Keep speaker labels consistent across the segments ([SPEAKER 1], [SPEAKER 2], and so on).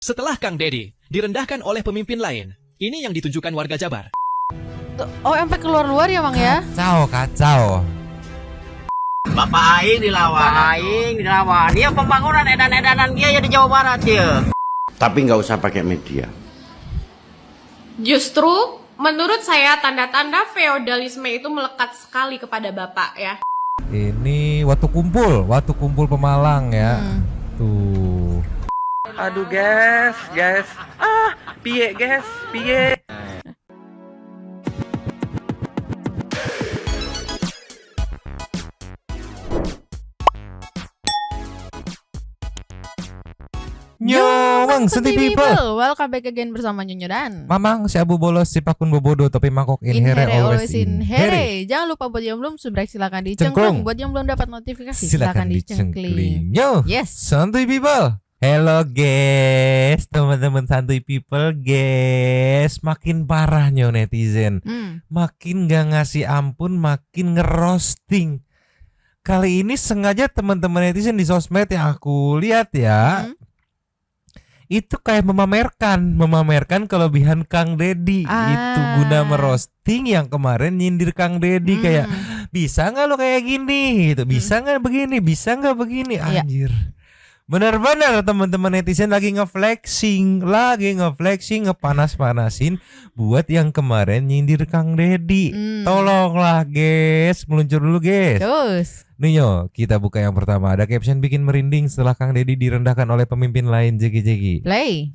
[SPEAKER 1] Setelah Kang Deddy direndahkan oleh pemimpin lain, ini yang ditunjukkan warga Jabar.
[SPEAKER 2] Oh, sampai keluar-luar ya, Mang ya?
[SPEAKER 3] Kacau.
[SPEAKER 4] Bapak Aing dilawan. Dia pembangunan edan-edanan dia ya di Jawa Barat ya.
[SPEAKER 5] Tapi nggak usah pakai media.
[SPEAKER 6] Justru menurut saya tanda-tanda feodalisme itu melekat sekali kepada Bapak ya.
[SPEAKER 3] Ini waktu kumpul Pemalang ya. Tuh.
[SPEAKER 7] Aduh guys. Piye.
[SPEAKER 3] Nyomang Senti people.
[SPEAKER 2] Welcome back again bersama Nyonyo dan
[SPEAKER 3] Mamang si Abu Bolos si Pakun Bobodo tapi mangkok in here always in here.
[SPEAKER 2] Jangan lupa buat yang belum subscribe silakan
[SPEAKER 3] Cengklung.
[SPEAKER 2] dicengkling. Buat yang belum dapat notifikasi
[SPEAKER 3] Silakan dicengkling. Yo.
[SPEAKER 2] Yes.
[SPEAKER 3] Santuy people. Hello guys, teman-teman santuy people guys. Makin parahnya netizen. Makin gak ngasih ampun, makin ngerosting. Kali ini sengaja teman-teman netizen di sosmed yang aku lihat ya. Itu kayak memamerkan kelebihan Kang Deddy. Itu guna merosting yang kemarin nyindir Kang Deddy kayak bisa nggak lo kayak gini gitu, bisa nggak begini, bisa nggak begini, anjir. Benar-benar teman-teman netizen lagi ngeflexing, ngepanas-panasin buat yang kemarin nyindir Kang Deddy. Tolonglah guys, meluncur dulu guys.
[SPEAKER 2] Terus
[SPEAKER 3] Nih yo, kita buka yang pertama. Ada caption bikin merinding setelah Kang Deddy direndahkan oleh pemimpin lain. Jegi.
[SPEAKER 2] play.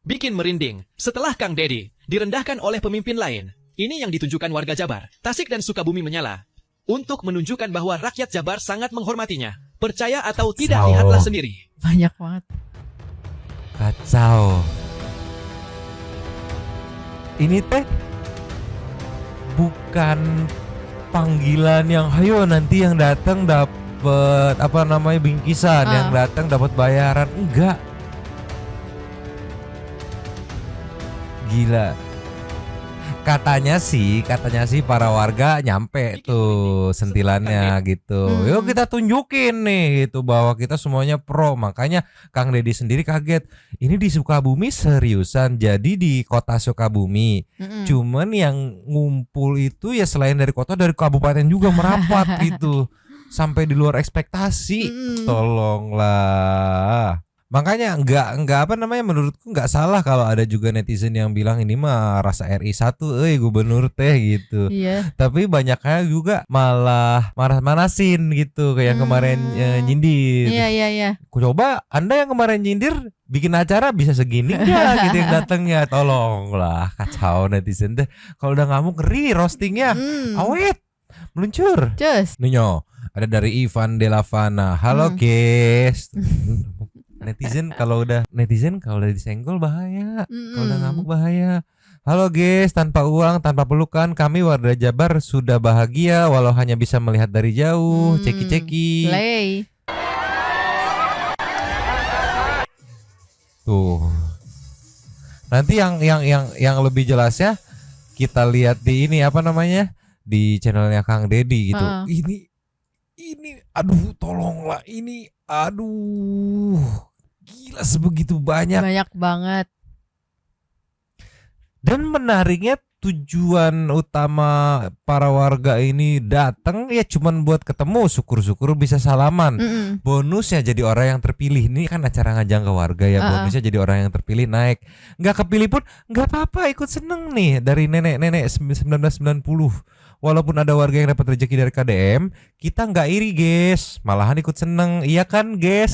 [SPEAKER 1] Bikin merinding setelah Kang Deddy direndahkan oleh pemimpin lain. Ini yang ditunjukkan warga Jabar. Tasik dan Sukabumi menyala untuk menunjukkan bahwa rakyat Jabar sangat menghormatinya. Percaya atau tidak, lihatlah sendiri.
[SPEAKER 2] Banyak banget.
[SPEAKER 3] Kacau. Ini teh bukan panggilan yang hayo nanti yang datang dapat bingkisan, yang datang dapat bayaran. Enggak. Gila. Katanya sih para warga nyampe tuh sentilannya gitu. Yuk kita tunjukin nih gitu bahwa kita semuanya pro. Makanya Kang Deddy sendiri kaget. Ini di Sukabumi seriusan. Jadi di kota Sukabumi. Cuman yang ngumpul itu ya selain dari kota, dari kabupaten juga merapat gitu. Sampai di luar ekspektasi. Tolonglah. Makanya enggak menurutku enggak salah kalau ada juga netizen yang bilang ini mah rasa RI 1 gubernur teh gitu.
[SPEAKER 2] Iya.
[SPEAKER 3] Tapi banyaknya juga malah marah-manasin gitu kayak yang kemarin nyindir.
[SPEAKER 2] Iya.
[SPEAKER 3] Coba Anda yang kemarin nyindir bikin acara bisa segini enggak gitu yang datangnya. Tolonglah, kacau netizen teh. Kalau udah ngamuk ngeri roastingnya. Awet. Meluncur.
[SPEAKER 2] Cus.
[SPEAKER 3] Ninyo, ada dari Ivan Delavana. Halo guys. Netizen kalau udah disenggol bahaya. Kalau udah ngamuk bahaya. Halo guys, tanpa uang, tanpa pelukan, kami warga Jabar sudah bahagia walau hanya bisa melihat dari jauh. Ceki.
[SPEAKER 2] Play.
[SPEAKER 3] Tuh. Nanti yang lebih jelasnya kita lihat di ini di channelnya Kang Deddy gitu. Ini aduh tolonglah ini gila sebegitu banyak
[SPEAKER 2] banget.
[SPEAKER 3] dan menariknya tujuan utama para warga ini datang ya cuman buat ketemu, syukur-syukur bisa salaman. Bonusnya jadi orang yang terpilih. Ini kan acara ngajang ke warga ya, bonusnya jadi orang yang terpilih naik. Nggak kepilih pun nggak apa-apa, ikut seneng nih dari nenek-nenek 1990. Walaupun ada warga yang dapat rezeki dari KDM, kita nggak iri guys, malahan ikut seneng, iya kan guys?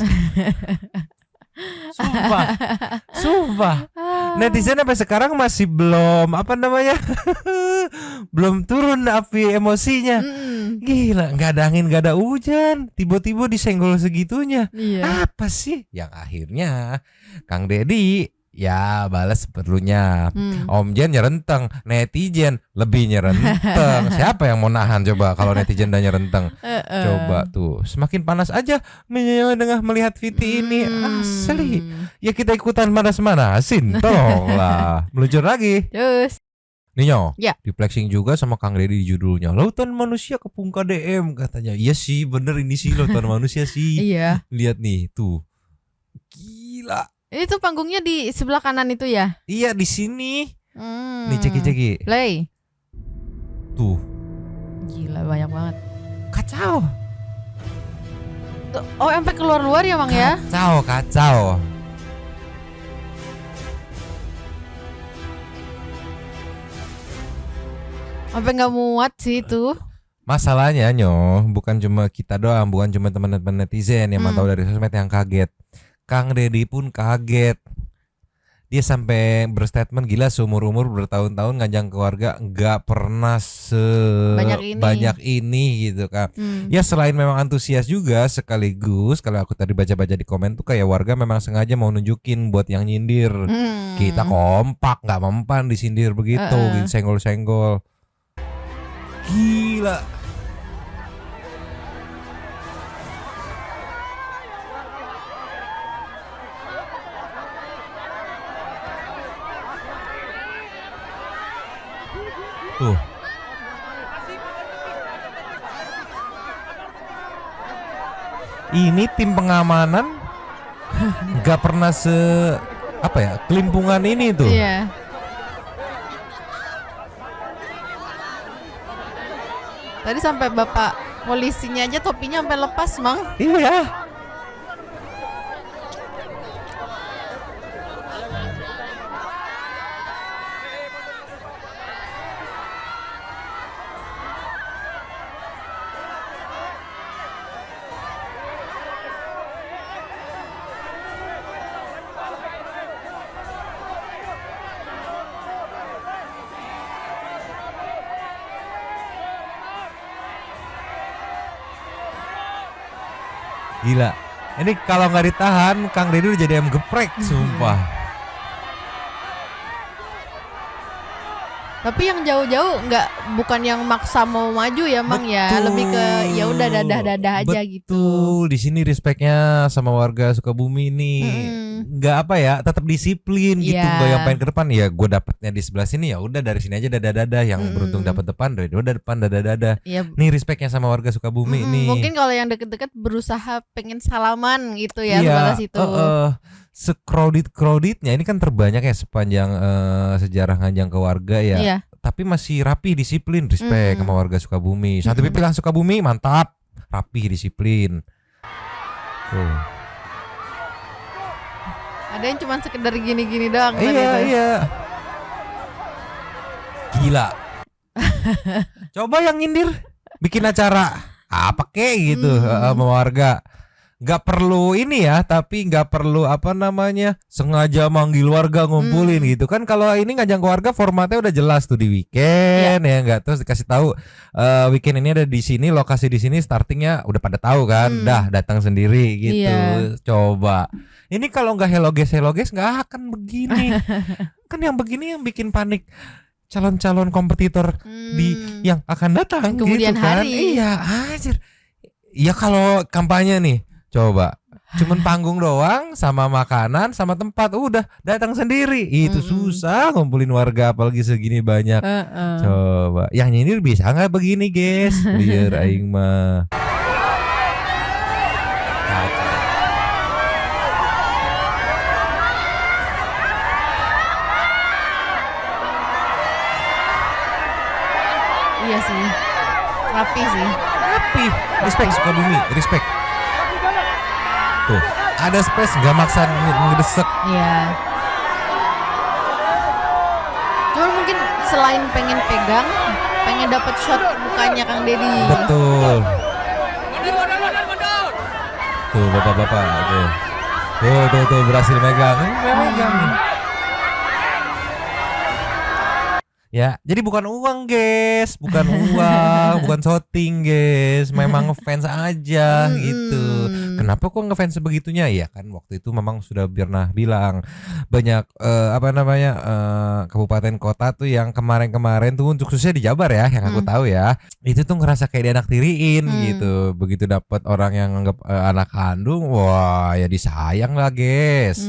[SPEAKER 3] Sumpah. Netizen sampai sekarang masih belum belum turun api emosinya. Gila, nggak ada angin, nggak ada hujan, tiba-tiba disenggol segitunya. Apa sih? Yang akhirnya Kang Deddy ya balas seperlunya. Om Jen nyerenteng, netizen lebih nyerenteng. Siapa yang mau nahan coba kalau netizen udah nyerenteng? Coba tuh, semakin panas aja melihat Viti ini. Asli. Ya kita ikutan manas-manasin. Tolonglah. Meluncur lagi.
[SPEAKER 2] Terus
[SPEAKER 3] Ninyo,
[SPEAKER 2] ya.
[SPEAKER 3] di flexing juga sama Kang Deddy di judulnya. Lautan manusia kepung KDM katanya. Iya sih, bener ini sih lautan manusia sih.
[SPEAKER 2] Iya.
[SPEAKER 3] Lihat nih, tuh. Gila.
[SPEAKER 2] Itu panggungnya di sebelah kanan itu ya?
[SPEAKER 3] Iya di sini.
[SPEAKER 2] Hmm.
[SPEAKER 3] Nih ceki.
[SPEAKER 2] Play.
[SPEAKER 3] Tuh.
[SPEAKER 2] Gila banyak banget.
[SPEAKER 3] Kacau.
[SPEAKER 2] Tuh, oh sampai keluar-luar ya Mang ya?
[SPEAKER 3] Kacau.
[SPEAKER 2] Sampai nggak muat sih itu.
[SPEAKER 3] Masalahnya bukan cuma kita doang, bukan cuma teman-teman netizen yang mantau dari sosmed yang kaget. Kang Deddy pun kaget. Dia sampai berstatement, gila seumur-umur bertahun-tahun ngajang keluarga nggak pernah sebanyak ini gitu kan. Ya selain memang antusias juga, sekaligus kalau aku tadi baca-baca di komen tuh kayak warga memang sengaja mau nunjukin buat yang nyindir. Kita kompak, nggak mempan disindir begitu, gitu, senggol-senggol. Gila. Tuh. Ini tim pengamanan nggak pernah kelimpungan ini tuh.
[SPEAKER 2] Iya. Tadi sampai bapak polisinya aja topinya sampai lepas, Mang.
[SPEAKER 3] Iya. Gila. Ini kalau nggak ditahan, Kang Deddy udah jadi ayam geprek, sumpah.
[SPEAKER 2] Tapi yang jauh-jauh bukan yang maksa mau maju ya, Mang ya. Lebih ke ya udah dadah-dadah aja gitu.
[SPEAKER 3] Betul. Di sini respectnya sama warga Sukabumi ini. Nggak tetap disiplin gitu. Nggak yang pengen ke depan. Ya gue dapatnya di sebelah sini, ya udah dari sini aja dadah-dadah. Yang beruntung dapat depan, dari udah depan dadah-dadah. Nih respectnya sama warga Sukabumi ini.
[SPEAKER 2] Mungkin kalau yang deket-deket berusaha pengen salaman gitu ya, sebatas itu.
[SPEAKER 3] Crowdednya ini kan terbanyak ya sepanjang sejarah ngajang ke warga ya.
[SPEAKER 2] Iya.
[SPEAKER 3] Tapi masih rapi, disiplin, respect sama warga Sukabumi. Satu pipilan Sukabumi mantap, rapi, disiplin. Tuh.
[SPEAKER 2] Ada yang cuma sekedar gini-gini doang.
[SPEAKER 3] Iya. Gila. Coba yang nyindir bikin acara apa kek gitu sama warga. Gak perlu ini ya, tapi gak perlu sengaja manggil warga ngumpulin gitu kan. Kalau ini ngajang keluarga formatnya udah jelas tuh di weekend ya nggak, terus dikasih tahu weekend ini ada di sini, lokasi di sini, startingnya udah pada tahu kan, dah datang sendiri gitu. Coba ini kalau nggak hello guys nggak akan begini. Kan yang begini yang bikin panik calon-calon kompetitor di yang akan datang
[SPEAKER 2] kemudian
[SPEAKER 3] gitu kan.
[SPEAKER 2] hari.
[SPEAKER 3] Iya anjir. Ya kalau kampanye nih, coba cuman panggung doang sama makanan sama tempat udah datang sendiri. Itu susah ngumpulin warga apalagi segini banyak. Coba yang nyindir bisa nggak begini guys? Biar aing mah.
[SPEAKER 2] Iya sih. Rapi sih.
[SPEAKER 3] Rapi. Respect Sukabumi, respect. Tuh, ada space gak maksa ngedesek.
[SPEAKER 2] Iya. Cuma mungkin selain pengen pegang, pengen dapat shot mukanya Kang Deddy.
[SPEAKER 3] Betul. Tuh bapak-bapak tuh berhasil megang. Ya, jadi bukan uang guys, bukan shooting guys, memang ngefans aja gitu. Kenapa kok ngefans sebegitunya? Ya kan waktu itu memang sudah pernah bilang banyak kabupaten kota tuh yang kemarin tuh khususnya di Jabar ya, yang aku tahu ya, itu tuh ngerasa kayak dianak tiriin gitu. Begitu dapat orang yang anggap anak kandung, wah ya disayang lah guys.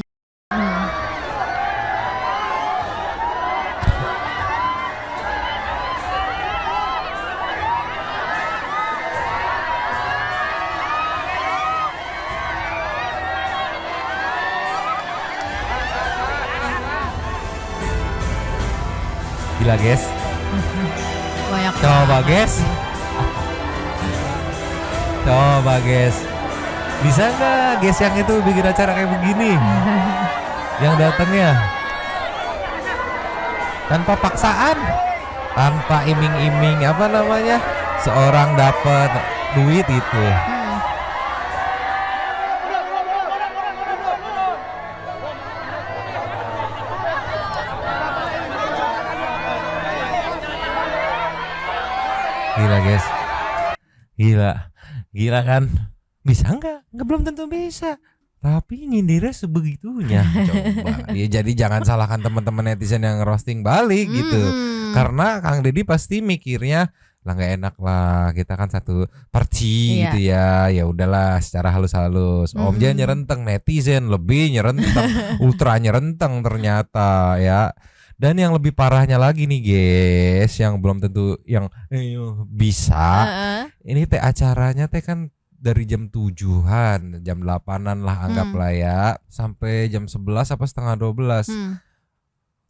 [SPEAKER 3] Gila guys.
[SPEAKER 2] Banyak
[SPEAKER 3] Coba
[SPEAKER 2] banget.
[SPEAKER 3] guys. Coba guys. Bisa nggak guys yang itu bikin acara kayak begini? Yang datangnya tanpa paksaan, tanpa iming-iming apa namanya, seorang dapat duit itu. Gila guys, gila kan? Bisa nggak belum tentu bisa. Tapi nyindirnya sebegitunya. Coba. Ya, jadi jangan salahkan teman-teman netizen yang roasting balik gitu. Karena Kang Deddy pasti mikirnya lah nggak enak lah, kita kan satu parti gitu ya. Ya udahlah secara halus-halus. Om Jan nyerenteng, netizen lebih nyerenteng, ultra nyerenteng ternyata ya. Dan yang lebih parahnya lagi nih guys, yang belum tentu yang bisa. Ini teh acaranya teh kan dari jam 7-an, jam 8-an lah anggaplah ya, sampai jam 11 apa setengah 12.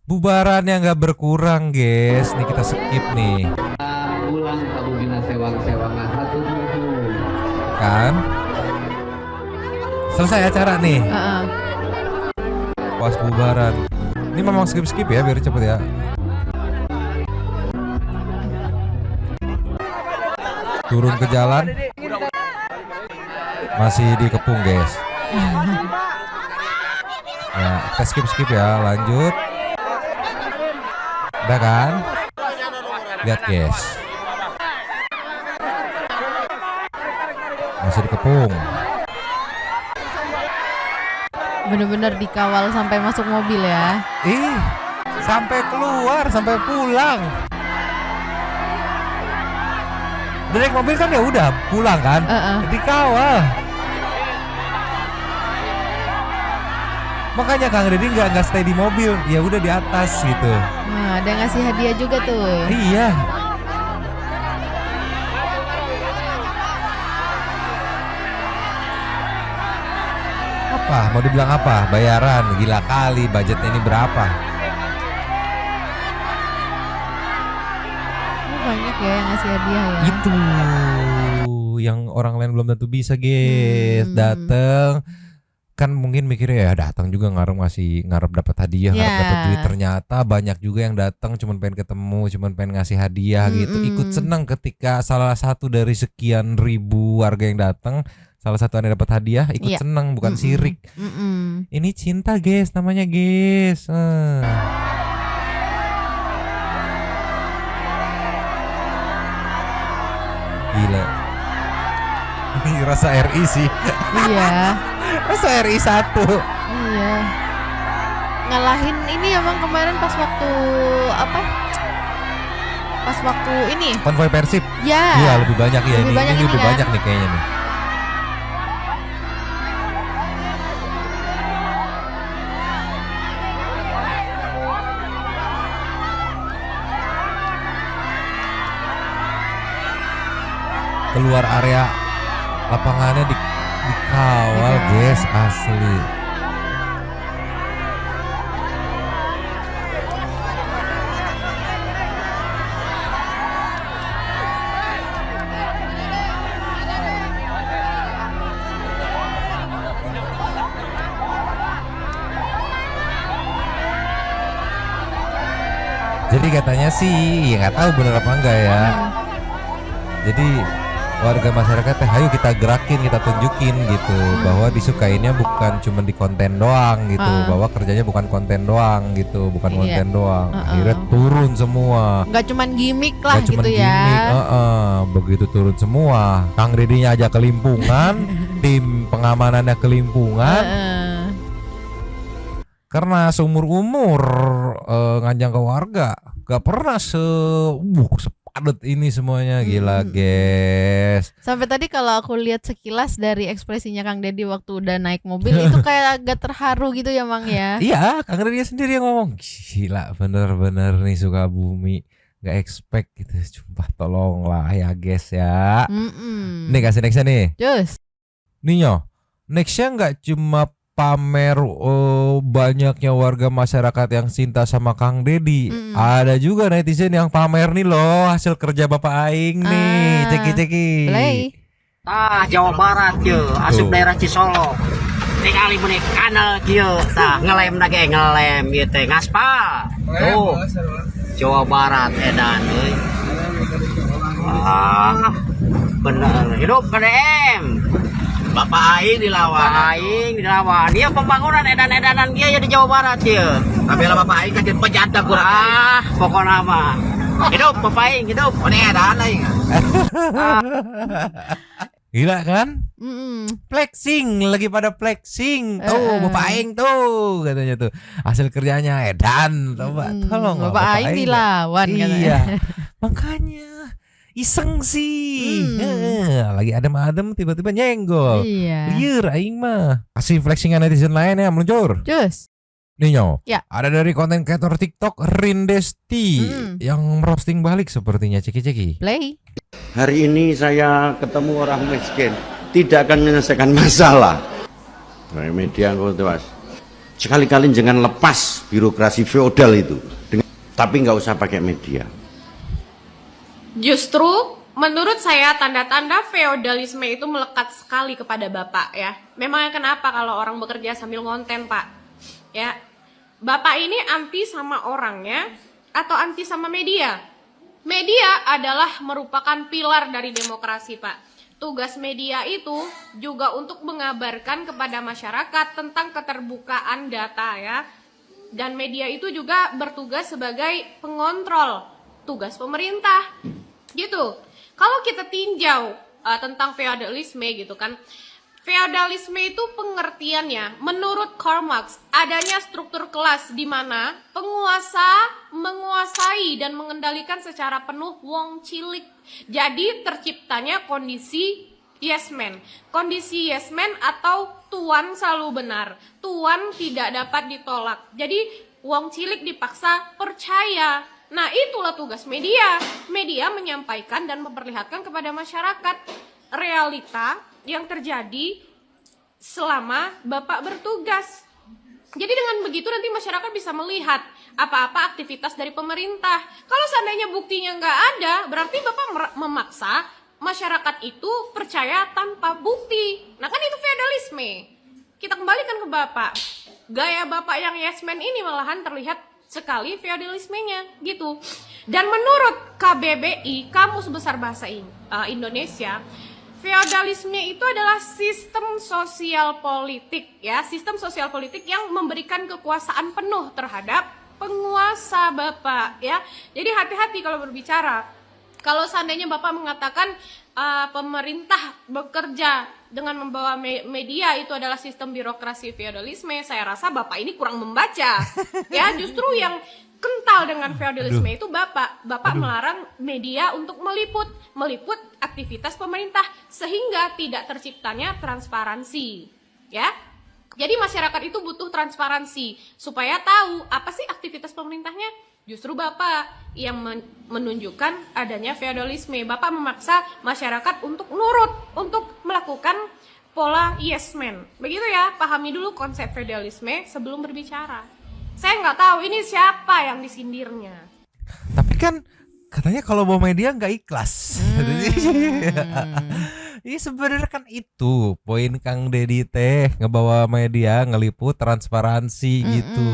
[SPEAKER 3] Bubarannya nggak berkurang guys. Nih kita skip nih.
[SPEAKER 8] Ulang kabugina sewang-sewang
[SPEAKER 3] Kan? Selesai acara nih. Pas bubaran. Ini memang skip-skip ya biar cepet ya. Turun ke jalan. Masih dikepung guys. Ya, kita skip ya, lanjut. Udah kan? Lihat guys. Masih dikepung.
[SPEAKER 2] Bener-bener dikawal sampai masuk mobil ya.
[SPEAKER 3] Sampai keluar, sampai pulang. Udah naik mobil kan ya udah pulang kan? Dikawal. Makanya Kang Deddy nggak stay di mobil, ya udah di atas gitu.
[SPEAKER 2] Nah, ada ngasih hadiah juga tuh.
[SPEAKER 3] Iya. Apa? Mau dibilang apa? Bayaran, gila kali budgetnya ini berapa?
[SPEAKER 2] Banyak ya yang ngasih hadiah ya.
[SPEAKER 3] Itu yang orang lain belum tentu bisa guys. Dateng kan mungkin mikirnya ya datang juga ngarep dapat hadiah, ngarep dapat duit. Ternyata banyak juga yang datang cuman pengen ketemu, cuman pengen ngasih hadiah gitu. Ikut senang ketika salah satu dari sekian ribu warga yang datang, salah satu yang dapat hadiah, ikut senang, bukan sirik. Ini cinta guys, namanya guys. Gila. Ini rasa RI sih.
[SPEAKER 2] Iya.
[SPEAKER 3] Rasa RI 1.
[SPEAKER 2] Iya. Ngalahin ini emang kemarin pas waktu apa? Pas waktu ini.
[SPEAKER 3] Konvoy Persib.
[SPEAKER 2] Ya.
[SPEAKER 3] Iya, lebih banyak ya
[SPEAKER 2] Lebih
[SPEAKER 3] ini.
[SPEAKER 2] banyak
[SPEAKER 3] Ini
[SPEAKER 2] ini
[SPEAKER 3] lebih
[SPEAKER 2] kan?
[SPEAKER 3] banyak nih kayaknya nih. Keluar area lapangannya dikawal guys, asli. Jadi katanya sih, ya nggak tahu bener apa enggak ya. Jadi warga masyarakat ayo kita gerakin, kita tunjukin gitu bahwa disukainnya bukan cuma di konten doang gitu, bahwa kerjanya bukan konten doang gitu, bukan konten doang. Akhirnya turun semua.
[SPEAKER 2] Nggak cuman gimmick lah
[SPEAKER 3] Nggak cuman
[SPEAKER 2] gitu
[SPEAKER 3] gimmick,
[SPEAKER 2] ya.
[SPEAKER 3] begitu turun semua. Kang Deddy-nya aja kelimpungan, tim pengamanannya kelimpungan. Karena seumur-umur nganjang ke warga gak pernah sepadat ini semuanya. Gila guys.
[SPEAKER 2] Sampai tadi kalau aku lihat sekilas dari ekspresinya Kang Deddy waktu udah naik mobil itu kayak agak terharu gitu ya Mang ya.
[SPEAKER 3] Iya, Kang Deddy sendiri yang ngomong, gila bener-bener nih Sukabumi, gak expect gitu. Sumpah tolonglah ya guys ya. Nih kasih nextnya nih.
[SPEAKER 2] Cus.
[SPEAKER 3] Nih nyo, nextnya gak cuma pamer banyaknya warga masyarakat yang cinta sama Kang Dedi. Ada juga netizen yang pamer nih loh hasil kerja Bapak Aing nih. Ceki-ceki.
[SPEAKER 2] Play.
[SPEAKER 4] Jawa Barat kieu, asup daerah Cisolok. Tingali meuni kanal kieu, tah ngelem lagi ngelem ieu teh ngaspal. Tuh. Jawa Barat edan euy. Bener. Hidup KDM. Bapak Aing dilawan. Dia pembangunan edan-edanan dia ya di Jawa Barat ya. Tapi lah Bapak Aing kan penjata kurang. Pokoknya mah. Hidup Bapak Aing, hidup. Ini edan Aing.
[SPEAKER 3] Gila kan? Flexing, lagi pada flexing. Tuh Bapak Aing tuh katanya tuh. Hasil kerjanya edan. Coba tolong
[SPEAKER 2] Bapak Aing dilawan katanya.
[SPEAKER 3] Iya. Makanya iseng sih. Lagi adem-adem tiba-tiba nyenggol.
[SPEAKER 2] Iya.
[SPEAKER 3] Liar aing mah. Kasih flexingan netizen lain ya meluncur.
[SPEAKER 2] Cus.
[SPEAKER 3] Ninyo.
[SPEAKER 2] Ya.
[SPEAKER 3] Ada dari konten kreator TikTok Rindesti yang merosting balik sepertinya. Ceki-ceki.
[SPEAKER 2] Play.
[SPEAKER 5] Hari ini saya ketemu orang miskin, tidak akan menyelesaikan masalah. Nah, media tuas. Sekali-kali jangan lepas birokrasi feodal itu. Tapi nggak usah pakai media.
[SPEAKER 6] Justru menurut saya tanda-tanda feodalisme itu melekat sekali kepada Bapak ya. Memangnya kenapa kalau orang bekerja sambil ngonten Pak? Ya, Bapak ini anti sama orangnya atau anti sama media? Media adalah merupakan pilar dari demokrasi Pak. Tugas media itu juga untuk mengabarkan kepada masyarakat tentang keterbukaan data ya. Dan media itu juga bertugas sebagai pengontrol tugas pemerintah. Gitu. Kalau kita tinjau tentang feodalisme gitu kan. Feodalisme itu pengertiannya menurut Karl Marx adanya struktur kelas di mana penguasa menguasai dan mengendalikan secara penuh wong cilik. Jadi terciptanya kondisi yes man. Kondisi yes man atau tuan selalu benar. Tuan tidak dapat ditolak. Jadi wong cilik dipaksa percaya. Nah itulah tugas media. Media menyampaikan dan memperlihatkan kepada masyarakat realita yang terjadi selama Bapak bertugas. Jadi dengan begitu nanti masyarakat bisa melihat apa-apa aktivitas dari pemerintah. Kalau seandainya buktinya nggak ada, berarti Bapak memaksa masyarakat itu percaya tanpa bukti. Nah kan itu feodalisme. Kita kembalikan ke Bapak. Gaya Bapak yang yes man ini malahan terlihat sekali feodalismenya gitu. Dan menurut KBBI, Kamus Besar Bahasa Indonesia, feodalisme itu adalah sistem sosial politik ya, sistem sosial politik yang memberikan kekuasaan penuh terhadap penguasa Bapak ya. Jadi hati-hati kalau berbicara. Kalau seandainya Bapak mengatakan pemerintah bekerja dengan membawa media itu adalah sistem birokrasi feodalisme, saya rasa Bapak ini kurang membaca. Ya, justru yang kental dengan feodalisme itu Bapak melarang media untuk meliput aktivitas pemerintah sehingga tidak terciptanya transparansi. Ya. Jadi masyarakat itu butuh transparansi supaya tahu apa sih aktivitas pemerintahnya. Justru Bapak yang menunjukkan adanya feodalisme. Bapak memaksa masyarakat untuk nurut, untuk melakukan pola yes man. Begitu ya, pahami dulu konsep feodalisme sebelum berbicara. Saya nggak tahu ini siapa yang disindirnya.
[SPEAKER 3] Tapi kan katanya kalau bawa media nggak ikhlas. Ini sebenarnya kan itu poin Kang Dedi teh, ngebawa media, ngeliput transparansi gitu.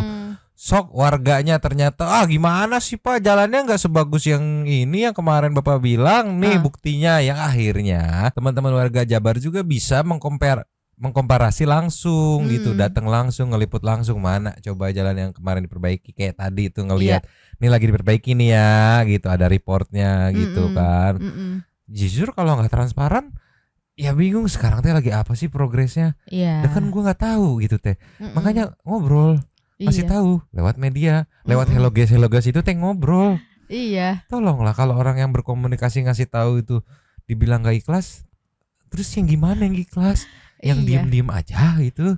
[SPEAKER 3] Sok warganya ternyata gimana sih Pak, jalannya nggak sebagus yang ini yang kemarin Bapak bilang nih buktinya, yang akhirnya teman-teman warga Jabar juga bisa mengkomparasi langsung gitu, datang langsung ngeliput langsung mana coba jalan yang kemarin diperbaiki, kayak tadi itu ngelihat ini lagi diperbaiki nih ya gitu, ada reportnya gitu kan. Jujur kalau nggak transparan ya bingung sekarang teh lagi apa sih progresnya. Dan kan gue nggak tahu gitu teh, makanya ngobrol. Masih tahu lewat media, lewat Hello Guys itu teh ngobrol.
[SPEAKER 2] Iya.
[SPEAKER 3] Tolonglah kalau orang yang berkomunikasi ngasih tahu itu dibilang gak ikhlas, terus yang gimana yang ikhlas? Yang diem-diem aja gitu.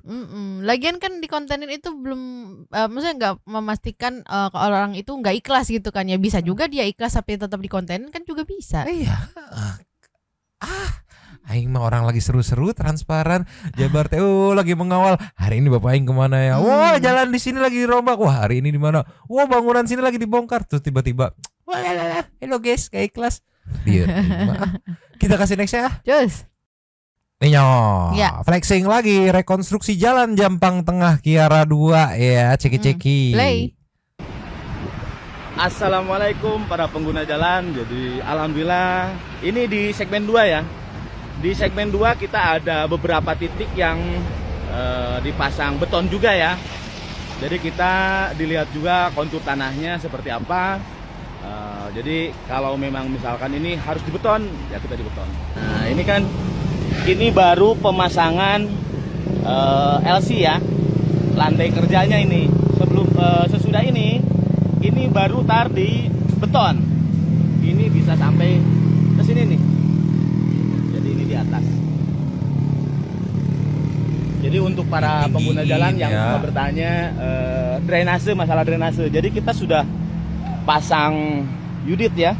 [SPEAKER 2] Lagian kan di kontenin itu belum, maksudnya nggak memastikan kalau orang itu nggak ikhlas gitu kan ya, bisa juga dia ikhlas tapi tetap di kontenin kan juga bisa.
[SPEAKER 3] Iya. Aing mah orang lagi seru-seru, transparan. Jabar teh lagi mengawal. Hari ini Bapak Aing kemana ya? Wah, jalan di sini lagi dirombak. Wah, hari ini di mana? Wah, bangunan sini lagi dibongkar. Terus tiba-tiba, wah, hello guys, kayak kelas. Dia. Kita kasih next ya.
[SPEAKER 2] Cus.
[SPEAKER 3] Ninyo,
[SPEAKER 2] Ya.
[SPEAKER 3] flexing lagi, rekonstruksi jalan Jampang Tengah Kiara 2 ya, ceki-ceki.
[SPEAKER 2] Play.
[SPEAKER 9] Assalamualaikum para pengguna jalan. Jadi alhamdulillah ini di segmen 2 ya. Di segmen 2 kita ada beberapa titik yang dipasang beton juga ya. Jadi kita dilihat juga kontur tanahnya seperti apa. Jadi kalau memang misalkan ini harus dibeton, ya kita dibeton. Nah ini kan ini baru pemasangan LC ya, lantai kerjanya ini. Sebelum sesudah ini baru tar di beton. Ini bisa sampai ke sini nih. Jadi ini di atas. Jadi untuk para pengguna jalan yang
[SPEAKER 3] ya.
[SPEAKER 9] bertanya drainase, masalah drainase. Jadi kita sudah pasang unit ya.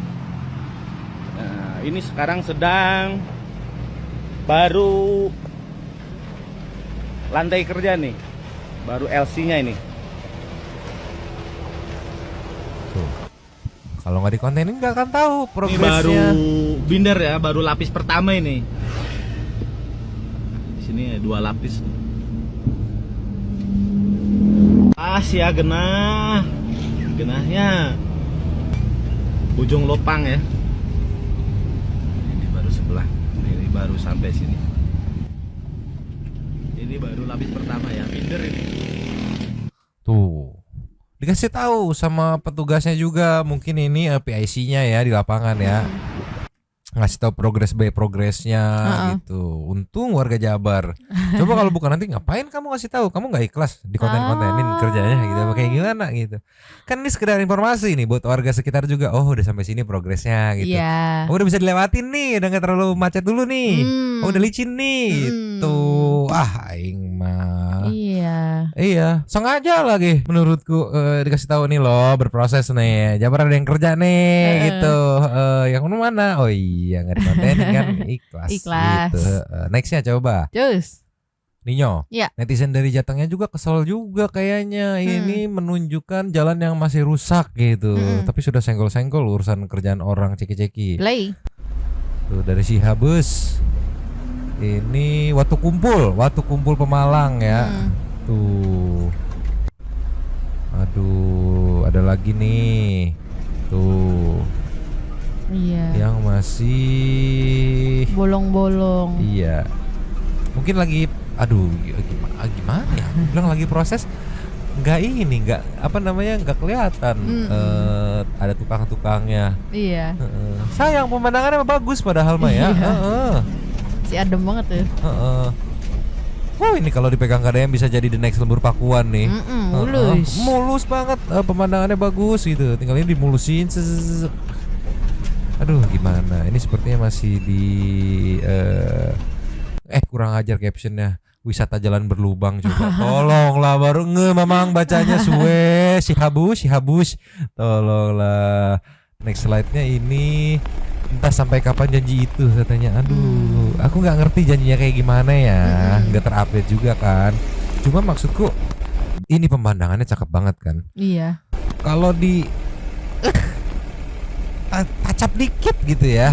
[SPEAKER 9] Nah, ini sekarang sedang baru lantai kerja nih, baru LC-nya ini.
[SPEAKER 3] Kalau nggak dikontenin nggak akan tahu
[SPEAKER 9] Ini
[SPEAKER 3] progresnya.
[SPEAKER 9] baru binder ya, baru lapis pertama ini. Di sini 2 lapis. Ya genahnya ujung lopang ya. Ini baru sebelah, ini baru sampai sini. Ini baru lapis pertama ya, binder ini.
[SPEAKER 3] Tuh. Dikasih tahu sama petugasnya juga, mungkin ini PIC-nya ya di lapangan ya. Ngasih tahu progresnya gitu. Untung warga Jabar. Coba kalau bukan nanti ngapain kamu kasih tahu? Kamu nggak ikhlas di kontenin kerjanya gitu. Kayak gimana gitu. Kan ini sekedar informasi nih buat warga sekitar juga. Oh, udah sampai sini progresnya gitu.
[SPEAKER 2] Iya.
[SPEAKER 3] Oh, udah bisa dilewatin nih, udah nggak terlalu macet dulu nih. Oh, udah licin nih. Gitu. Aing mah. Iya, sengaja lagi menurutku dikasih tahu nih loh, berproses nih. Jabar ada yang kerja nih gitu. Yang mana? Oh iya, nggak dikontenin kan ikhlas.
[SPEAKER 2] Ikhlas.
[SPEAKER 3] Gitu. Nextnya coba.
[SPEAKER 2] Cus.
[SPEAKER 3] Ninyo.
[SPEAKER 2] Ya.
[SPEAKER 3] Netizen dari Jatengnya juga kesel juga kayaknya. Ini menunjukkan jalan yang masih rusak gitu. Tapi sudah senggol-senggol urusan kerjaan orang ceki-ceki.
[SPEAKER 2] Play.
[SPEAKER 3] Tuh dari si Habus. Ini Watu Kumpul Pemalang ya. Tuh. Aduh, ada lagi nih. Tuh.
[SPEAKER 2] Iya.
[SPEAKER 3] Yang masih
[SPEAKER 2] Bolong-bolong.
[SPEAKER 3] iya. Mungkin lagi gimana ya? Bilang lagi proses nggak kelihatan ada tukang-tukangnya.
[SPEAKER 2] Iya.
[SPEAKER 3] Sayang pemandangannya bagus padahal mah ya.
[SPEAKER 2] Si adem banget tuh.
[SPEAKER 3] Oh ini kalau dipegang KDM bisa jadi the next Lembur Pakuan nih.
[SPEAKER 2] Mulus.
[SPEAKER 3] Mulus banget, pemandangannya bagus gitu. Tinggal ini dimulusin. Aduh gimana? Ini sepertinya masih di kurang ajar captionnya. Wisata jalan berlubang juga. Tolonglah baru Mamang bacanya suwe si habus. Tolonglah. Next slide-nya ini entah sampai kapan janji itu katanya. Aduh, aku nggak ngerti janjinya kayak gimana ya. Nggak terupdate juga kan. Cuma maksudku ini pemandangannya cakep banget kan.
[SPEAKER 2] Iya.
[SPEAKER 3] Kalau di tacap dikit gitu ya.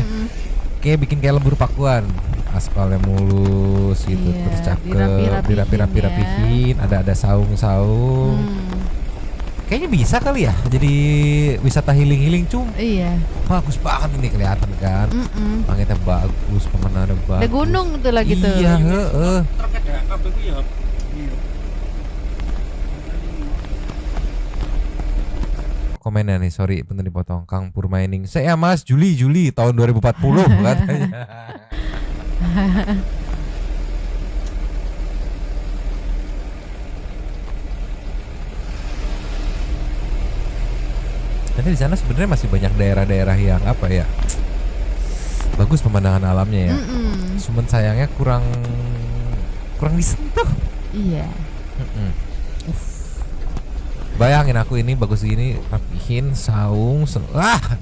[SPEAKER 3] Kayak bikin kayak Lembur Pakuan. Aspalnya mulus gitu,
[SPEAKER 2] Iya,
[SPEAKER 3] terus cakep, dirapihin, ada saung-saung. Kayaknya bisa kali ya jadi wisata healing cuma
[SPEAKER 2] Iya.
[SPEAKER 3] bagus banget ini kelihatan kan. Langitnya bagus, pemandangannya bagus.
[SPEAKER 2] Ada gunung tuh lagi tuh.
[SPEAKER 3] Iya, heeh. Komennya nih, sorry bentar dipotong. Kang Pur Mining. Saya Mas Juli tahun 2040 katanya. Nanti di sana sebenarnya masih banyak daerah-daerah yang apa ya, bagus pemandangan alamnya ya. Cuman sayangnya kurang disentuh.
[SPEAKER 2] Iya.
[SPEAKER 3] Bayangin aku ini bagus gini, rapihin saung,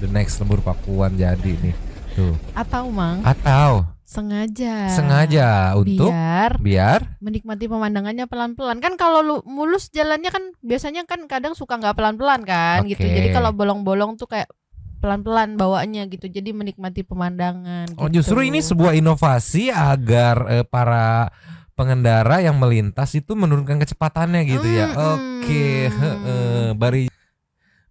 [SPEAKER 3] the next Lembur Pakuan jadi nih. Tuh.
[SPEAKER 2] Atau Mang,
[SPEAKER 3] Atau
[SPEAKER 2] sengaja
[SPEAKER 3] untuk biar
[SPEAKER 2] menikmati pemandangannya pelan-pelan. Kan kalau lu mulus jalannya kan biasanya kan kadang suka nggak pelan-pelan kan gitu.
[SPEAKER 3] Oke.
[SPEAKER 2] Jadi kalau bolong-bolong tuh kayak pelan-pelan bawaannya gitu. Jadi menikmati pemandangan
[SPEAKER 3] Oh,
[SPEAKER 2] gitu.
[SPEAKER 3] justru ini sebuah inovasi agar para pengendara yang melintas itu menurunkan kecepatannya gitu ya. Oke, Bari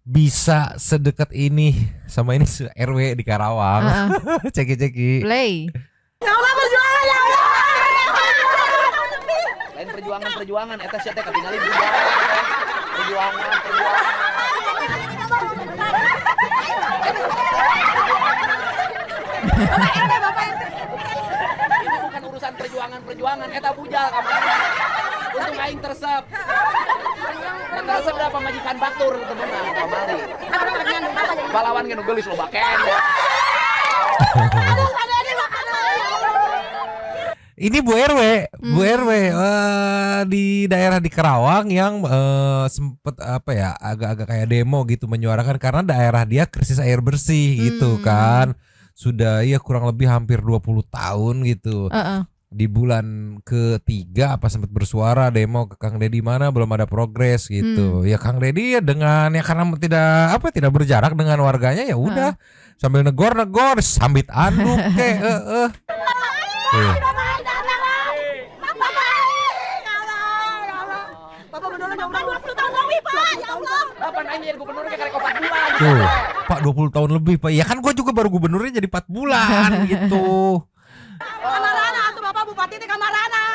[SPEAKER 3] bisa sedekat ini sama ini RW di Karawang. Ceki.
[SPEAKER 2] Play.
[SPEAKER 4] Lain perjuangan eta sia teh ketinggalan perjuangan. Ini bukan urusan perjuangan eta bujal kamana. Untung aing tersep. Tersep da pamajikan batur temenan kamari. Balawan ge nu geulis loba ken.
[SPEAKER 3] Ini Bu RW di daerah di Karawang yang sempet agak-agak kayak demo gitu menyuarakan karena daerah dia krisis air bersih gitu kan. Sudah ya kurang lebih hampir 20 tahun gitu. Di bulan ketiga apa sempat bersuara demo ke Kang Deddy mana belum ada progres gitu. Ya Kang Deddy ya dengan ya karena tidak berjarak dengan warganya ya udah sambil negor sambit anduk Tuh, Pak 20 tahun lebih Pak. Ya kan gue juga baru gubernurnya jadi 4 bulan gitu.
[SPEAKER 10] Kamarana atuh Bapak Bupati teh kamarana.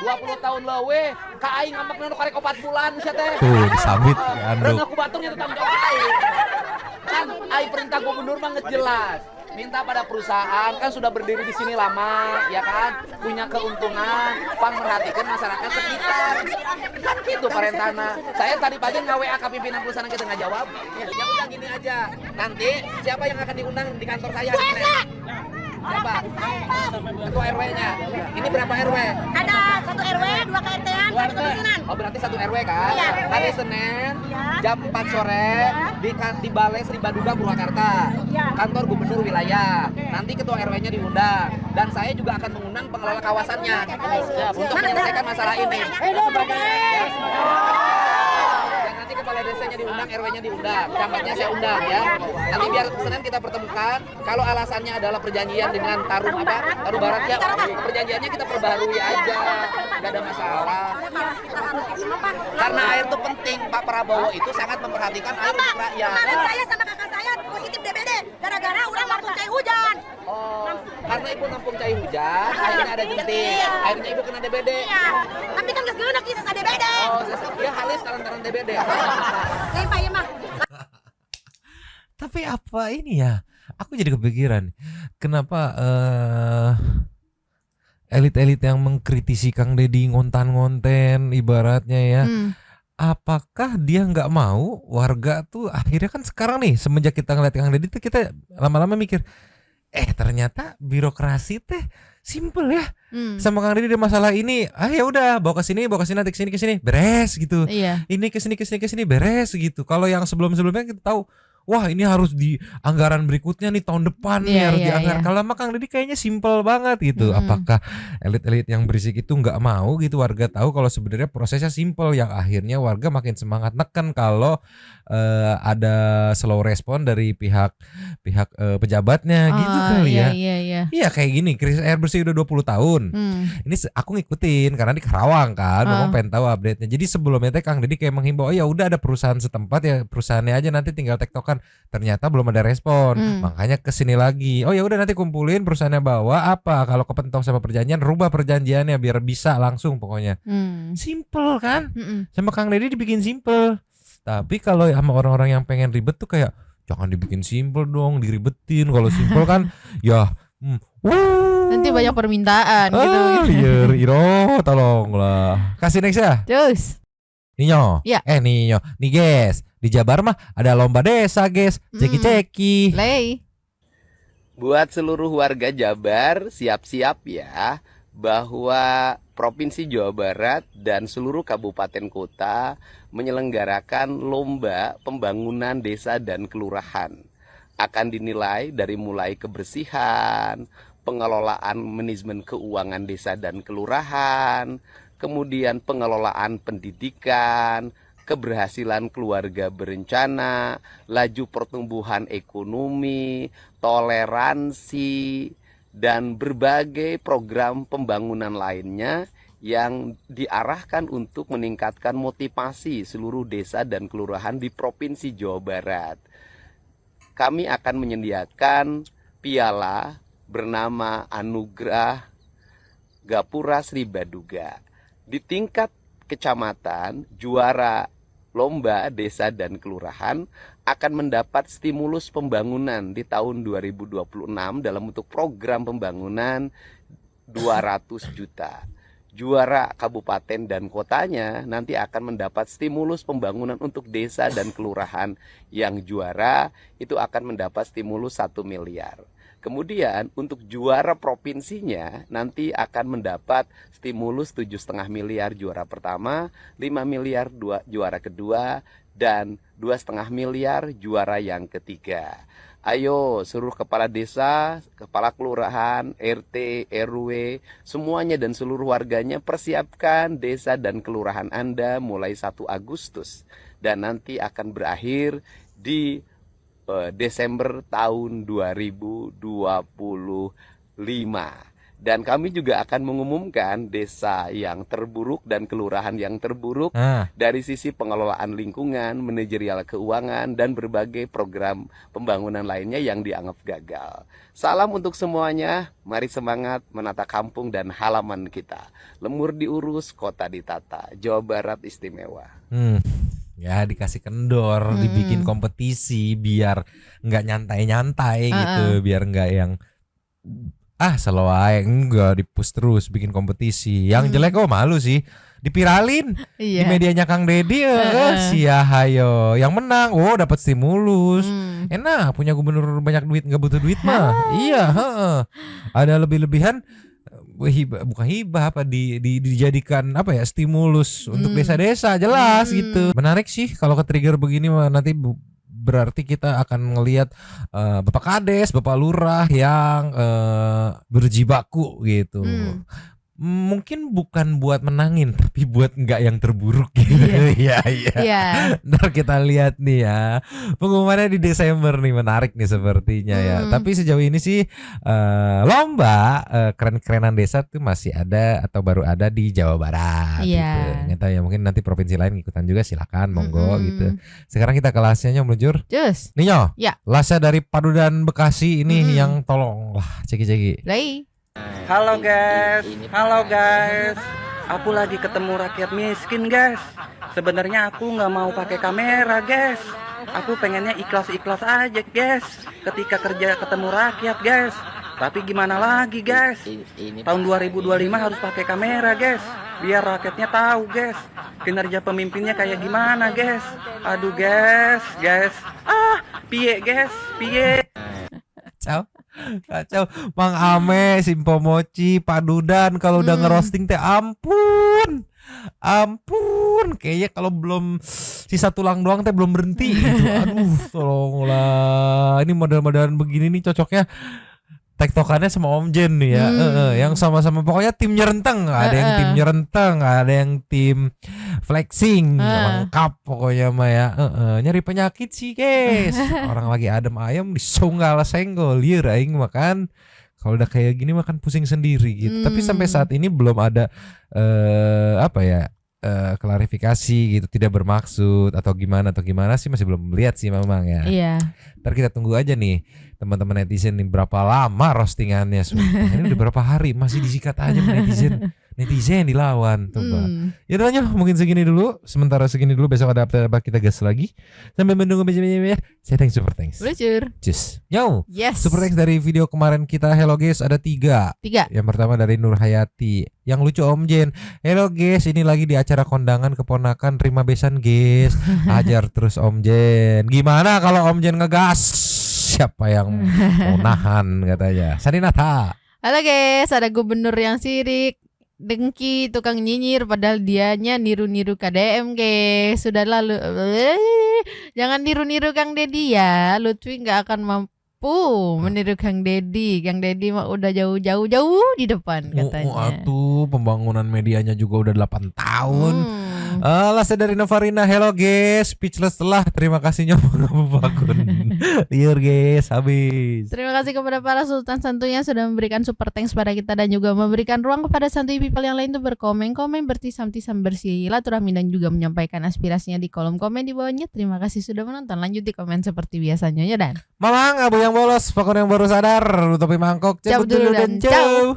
[SPEAKER 4] 20 tahun lewe ka aing ngambekna nu karek 4 bulan sia teh.
[SPEAKER 3] Tuh disambit anduk.
[SPEAKER 4] Reuneuh ku baturnya teu tanggung jawab aing. Kan aing perintah gubernur mah geus jelas. Minta pada perusahaan kan sudah berdiri di sini lama, ya kan, punya keuntungan, merhatikan masyarakat sekitar. Kan gitu perintahna. Saya tadi pagi nge-WA ke pimpinan perusahaan kita nggak jawab. Ya udah gini aja. Nanti siapa yang akan diundang di kantor saya? Siapa? Ketua RW-nya. Ini berapa RW?
[SPEAKER 10] Ada 1 RW, 2 KRT-an, 1 kedusunan.
[SPEAKER 4] Oh berarti 1 RW kan?
[SPEAKER 10] Iya.
[SPEAKER 4] Hari Senin jam 4 sore di Balai Sri Baduga Purwakarta. Kantor Gubernur Wilayah. Nanti ketua RW-nya diundang dan saya juga akan mengundang pengelola kawasannya untuk menyelesaikan masalah ini. Dan nanti kepala desanya diundang, RW-nya diundang, camatnya saya undang ya. Nanti biar Senin kita pertemukan. Kalau alasannya adalah perjanjian dengan Tarum Barat ya, perjanjiannya kita perbarui aja, nggak ada masalah. Karena air itu penting, Pak Prabowo itu sangat memperhatikan air untuk rakyat.
[SPEAKER 10] Kemarin saya sama kakak saya positif DBD gara-gara orang nampung cai hujan.
[SPEAKER 4] Oh, karena ibu nampung cai hujan, akhirnya ada jentik, akhirnya ibu kena DBD.
[SPEAKER 10] Iya, tapi kan geus geuneuk ieu sasa DBD.
[SPEAKER 4] Oh, dia halis kalantaran DBD.
[SPEAKER 10] Lain Pak ieu mah.
[SPEAKER 3] Tapi apa ini ya? Aku jadi kepikiran kenapa elit-elit yang mengkritisi Kang Deddy ngontan-ngonten ibaratnya ya. Apakah dia nggak mau warga tuh akhirnya kan sekarang nih semenjak kita ngeliat Kang Deddy tuh kita lama-lama mikir ternyata birokrasi teh simple ya. Sama Kang Deddy ada masalah ini, ya udah bawa ke sini nanti ke sini beres gitu.
[SPEAKER 2] Iya.
[SPEAKER 3] Ini ke sini beres gitu. Kalau yang sebelum-sebelumnya kita tahu wah ini harus di anggaran berikutnya nih tahun depan nih harus dianggar. Kalau sama Kang Deddy kayaknya simple banget gitu. Apakah elit-elit yang berisik itu nggak mau gitu warga tahu kalau sebenarnya prosesnya simple yang akhirnya warga makin semangat neken kalau ada slow respon dari pihak pejabatnya gitu kali ya. Iya kayak gini krisis air bersih udah 20 tahun. Ini aku ngikutin karena di Karawang kan, memang pengen tahu update-nya. Jadi sebelumnya teh Kang Deddy kayak menghimbau, ya udah ada perusahaan setempat ya perusahaannya aja nanti tinggal tektokan. Ternyata belum ada respon, makanya kesini lagi. Oh ya udah nanti kumpulin perusahaannya bawa apa kalau kepentok sama perjanjian rubah perjanjiannya biar bisa langsung pokoknya. Simple kan? Sama Kang Deddy dibikin simple. Tapi kalau sama orang-orang yang pengen ribet tuh kayak jangan dibikin simple dong, diribetin. Kalau simple kan ya
[SPEAKER 2] nanti banyak permintaan gitu.
[SPEAKER 3] Iro, tolonglah. Kasih next ya.
[SPEAKER 2] Terus.
[SPEAKER 3] Ninyo.
[SPEAKER 2] Ya.
[SPEAKER 3] Ninyo. Nih guys, di Jabar mah ada lomba desa guys. Ceki-ceki.
[SPEAKER 2] Play.
[SPEAKER 11] Buat seluruh warga Jabar, siap-siap ya bahwa Provinsi Jawa Barat dan seluruh kabupaten kota menyelenggarakan lomba pembangunan desa dan kelurahan. Akan dinilai dari mulai kebersihan, pengelolaan manajemen keuangan desa dan kelurahan, kemudian pengelolaan pendidikan, keberhasilan keluarga berencana, laju pertumbuhan ekonomi, toleransi, dan berbagai program pembangunan lainnya yang diarahkan untuk meningkatkan motivasi seluruh desa dan kelurahan di Provinsi Jawa Barat. Kami akan menyediakan piala bernama Anugerah Gapura Sri Baduga. Di tingkat kecamatan, juara lomba desa dan kelurahan akan mendapat stimulus pembangunan di tahun 2026 dalam bentuk program pembangunan 200 juta. Juara kabupaten dan kotanya nanti akan mendapat stimulus pembangunan untuk desa dan kelurahan. Yang juara itu akan mendapat stimulus 1 miliar. Kemudian untuk juara provinsinya nanti akan mendapat stimulus 7,5 miliar juara pertama, 5 miliar juara kedua, dan 2,5 miliar juara yang ketiga. Ayo seluruh kepala desa, kepala kelurahan, RT, RW, semuanya dan seluruh warganya persiapkan desa dan kelurahan Anda mulai 1 Agustus. Dan nanti akan berakhir di Desember tahun 2025. Dan kami juga akan mengumumkan desa yang terburuk dan kelurahan yang terburuk dari sisi pengelolaan lingkungan, manajerial keuangan, dan berbagai program pembangunan lainnya yang dianggap gagal. Salam untuk semuanya, mari semangat menata kampung dan halaman kita. Lemur diurus, kota ditata, Jawa Barat istimewa.
[SPEAKER 3] Ya dikasih kendor, dibikin kompetisi biar nggak nyantai-nyantai gitu, biar nggak yang slow aja, enggak di-push terus bikin kompetisi. Yang jelek malu sih dipiralin di medianya Kang Deddy, hayo yang menang, dapat stimulus. Enak punya gubernur banyak duit, nggak butuh duit mah. Ada lebih-lebihan. Bukan hibah dijadikan stimulus untuk desa-desa, jelas gitu. Menarik sih kalau ke-trigger begini mah, nanti berarti kita akan ngelihat Bapak Kades, Bapak Lurah yang berjibaku gitu. Mungkin bukan buat menangin, tapi buat nggak yang terburuk gitu. Iya. Ntar kita lihat nih ya, pengumumannya di Desember nih, menarik nih sepertinya ya. Tapi sejauh ini sih lomba keren-kerenan desa tuh masih ada atau baru ada di Jawa Barat gitu. Nggak tahu ya, mungkin nanti provinsi lain ikutan juga, silakan monggo gitu. Sekarang kita ke lasnya meluncur. Nih Nyo, lasnya dari Padudan Bekasi ini yang tolonglah ceki-ceki.
[SPEAKER 7] Halo guys, aku lagi ketemu rakyat miskin guys. Sebenarnya aku nggak mau pakai kamera guys, aku pengennya ikhlas-ikhlas aja guys ketika kerja ketemu rakyat guys. Tapi gimana lagi guys, tahun 2025 harus pakai kamera guys, biar rakyatnya tahu guys kinerja pemimpinnya kayak gimana guys. Aduh guys, piye guys, piye.
[SPEAKER 3] Kacau, Mang Ame, Simpo Mochi, Padudan kalau udah ngerosting teh ampun, kayaknya kalau belum sisa tulang doang teh belum berhenti gitu. Aduh, tolonglah, ini model-modelan begini nih cocoknya tektokannya sama Om Jen nih ya, yang sama-sama pokoknya tim nyerenteng, ada yang tim nyerenteng, ada yang tim flexing, lengkap pokoknya mah ya. Nyari penyakit sih guys, orang lagi adem ayam disunggal senggol, liur aing makan. Kalau udah kayak gini makan pusing sendiri gitu. Tapi sampai saat ini belum ada klarifikasi gitu, tidak bermaksud atau gimana sih, masih belum melihat sih memang ya. Ntar kita tunggu aja nih teman-teman netizen nih, berapa lama roastingannya. Ini udah berapa hari masih disikat aja netizen dilawan tuh Pak. Ya udah mungkin segini dulu, besok ada update kita gas lagi. Sampai menunggu ya. Saya super thanks.
[SPEAKER 2] Luncur.
[SPEAKER 3] Just. Super thanks dari video kemarin kita. Hello guys, ada 3. Yang pertama dari Nur Hayati. Yang lucu Om Jen. Hello guys, ini lagi di acara kondangan keponakan terima besan guys. Ajar terus Om Jen. Gimana kalau Om Jen ngegas? Siapa yang mau nahan katanya. Saninata.
[SPEAKER 2] Halo guys, ada gubernur yang sirik, dengki, tukang nyinyir, padahal dianya niru-niru KDM guys. Sudah lalu, jangan niru-niru Kang Deddy ya. Lutfi nggak akan meniru Kang Dedi. Kang Dedi mah udah jauh di depan katanya.
[SPEAKER 3] Atuh pembangunan medianya juga udah 8 tahun. Lasa dari Novarina, hello guys, speechless lah, terima kasih nyoba bangun. Liur guys, habis.
[SPEAKER 2] Terima kasih kepada para sultan santuy yang sudah memberikan super thanks pada kita dan juga memberikan ruang kepada santuy people yang lain untuk berkomen-komen, bertisam-tisam, bersilaturahmi dan juga menyampaikan aspirasinya di kolom komen di bawahnya. Terima kasih sudah menonton. Lanjut di komen seperti biasanya ya Dan.
[SPEAKER 3] Mamang, abu yang bolos, pakon yang baru sadar, nutupi mangkok,
[SPEAKER 2] Cabut
[SPEAKER 3] cabut dulu
[SPEAKER 2] dulu
[SPEAKER 3] dan
[SPEAKER 2] dan ciao.
[SPEAKER 3] ciao.